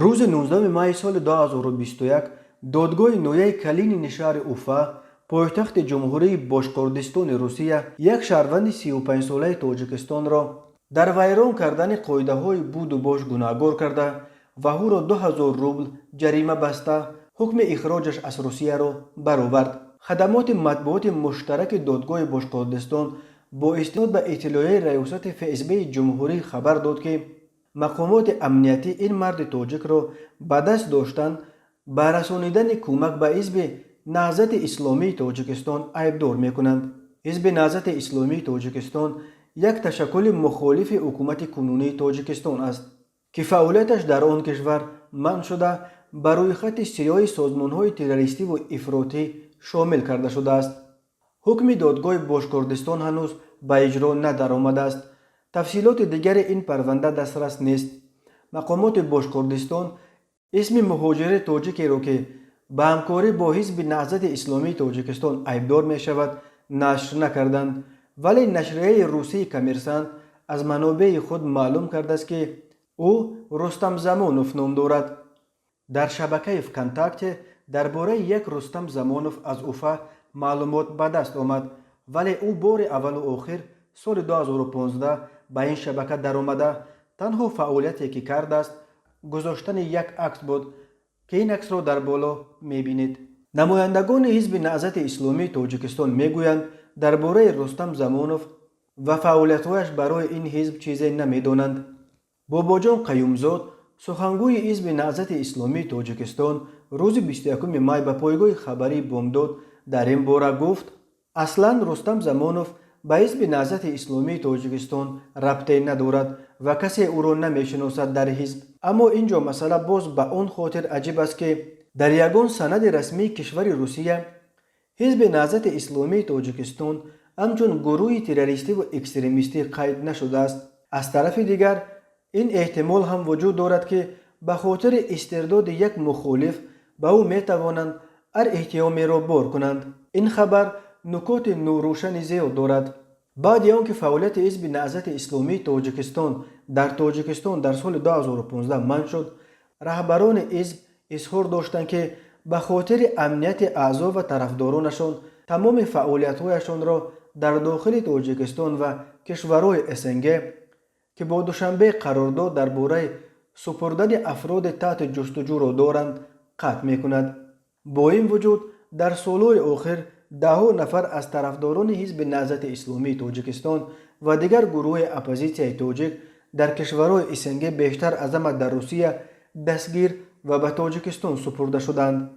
روز 19 مای سال 2021 دادگاه نویه کلین شهر اوفا پایتخت جمهوری باشقردستان روسیه یک شهروند 35 ساله تاجیکستان را در ویران کردن قاعده های بود و باش گناهکار کرده و او را 2000 روبل جریمه بسته حکم اخراجش از روسیه را برآورد. خدمات مطبوعات مشترک دادگاه باشقردستان با استناد به اطلاعیه ریاست فسب جمهوری خبر داد که مقامات امنیتی این مرد تاجیک را به دست داشتن به رسانیدن کمک به حزب نهضت اسلامی تاجیکستان عیبدار میکنند. حزب نهضت اسلامی تاجیکستان یک تشکل مخالف حکومت کنونی تاجیکستان است که فعالیتش در آن کشور منع شده بر روی خط سیاه سازمان‌های تروریستی و افراطی شامل کرده شده است. حکم دادگاه باشقردستان هنوز به اجرا ندرآمده است. تفصیلات دیگر این پرونده دسترس نیست. مقامات باشقردستان اسم مهاجر تاجیکی را که به همکاری با حزب نهضت اسلامی تاجیکستان عیبدار می شود نشر نکردند، ولی نشریه روسی کمرسنت از منابع خود معلوم کرده است که او رستم زمانوف نام دارد. در شبکه فکنتاکت درباره یک رستم زمانوف از اوفا معلومات به دست آمد، ولی او بار اول و آخر سال 2015 به این شبکه در آمده تنها فعالیتی که کرده است گذاشتن یک عکس بود که این عکس را در بالا میبینید. نمایندگان حزب نهضت اسلامی تاجیکستان میگویند درباره رستم زمانوف و فعالیت‌هایش برای این حزب چیزی نمیدانند. باباجان قیومزاد سخنگوی حزب نهضت اسلامی تاجیکستان روز 21 مای به پایگاه خبری بامداد در این باره گفت اصلا رستم زمانوف به حزب نهضت اسلامی تاجیکستان ربطی ندارد و کسی او را نمیشناسد در حزب. اما اینجا مسئله باز به آن خاطر عجیب است که در یگان سند رسمی کشور روسیه حزب نهضت اسلامی تاجیکستان همچون گروه تروریستی و اکستریمیستی قید نشده است. از طرف دیگر این احتمال هم وجود دارد که به خاطر استرداد یک مخالف به او میتوانند هر اتهامی را بار کنند. این خبر نکات نوروشن زیاد دارد. بعد آنکه فعالیت حزب نهضت اسلامی تاجیکستان در سال 2015 منع شد، رهبران حزب اظهار داشتند که به خاطر امنیت اعضا و طرفدارانشان تمام فعالیت‌هایشان را در داخل تاجیکستان و کشورهای اسنگ که با دوشنبه قرارداد درباره سپردن افراد تحت جستجو را دارند قطع می‌کند. با این وجود در سالهای آخر ده‌ها نفر از طرفداران حزب نهضت اسلامی تاجیکستان و دیگر گروه اپوزیسیای تاجیک در کشورهای اسنگ بیشتر از همه در روسیه دستگیر و به تاجیکستان سپرده شدند.